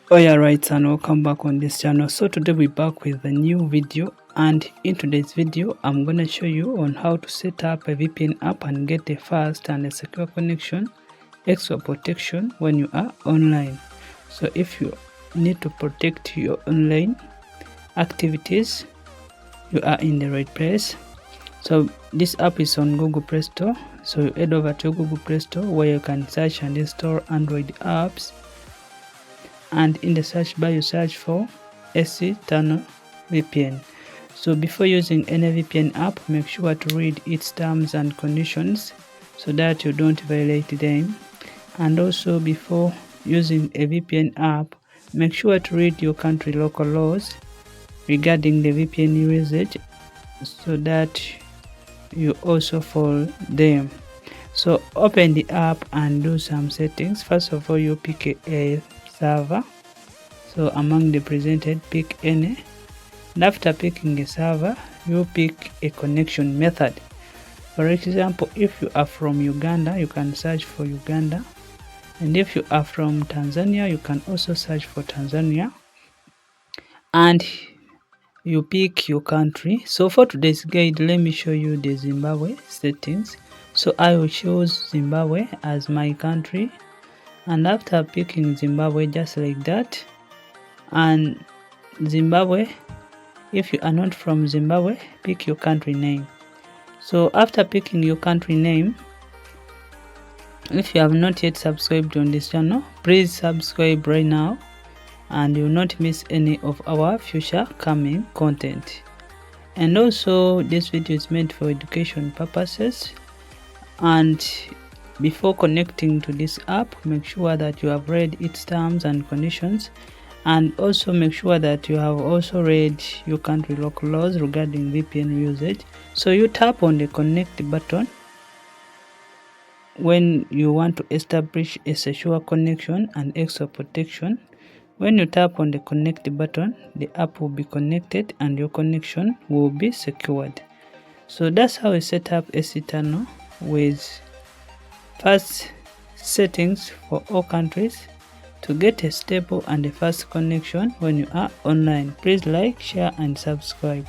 Oh yeah, right, and welcome back on this channel. So today we're back with a new video, and in today's video I'm gonna show you on how to set up a VPN app and get a fast and a secure connection, extra protection when you are online. So if you need to protect your online activities, you are in the right place. So this app is on Google Play Store, so you head over to Google Play Store where you can search and install Android apps, and in the search bar you search for AC Tunnel VPN. So before using any VPN app, make sure to read its terms and conditions so that you don't violate them. And also before using a VPN app, make sure to read your country local laws regarding the VPN usage so that you also follow them. So open the app and do some settings. First of all, you pick a server. So among the presented, pick any, and after picking a server, you pick a connection method. For example, if you are from Uganda, you can search for Uganda, and if you are from Tanzania, you can also search for Tanzania, and you pick your country. So for today's guide, let me show you the Zimbabwe settings. So I will choose Zimbabwe as my country, and after picking Zimbabwe just like that, and Zimbabwe, if you are not from Zimbabwe, pick your country name. So after picking your country name, if you have not yet subscribed on this channel, please subscribe right now and you will not miss any of our future coming content. And also this video is meant for education purposes, and before connecting to this app, make sure that you have read its terms and conditions, and also make sure that you have also read your country local laws regarding VPN usage. So you tap on the connect button when you want to establish a secure connection and extra protection. When you tap on the connect button, the app will be connected and your connection will be secured. So that's how we set up AC Tunnel with fast settings for all countries to get a stable and a fast connection when you are online. Please like, share and subscribe.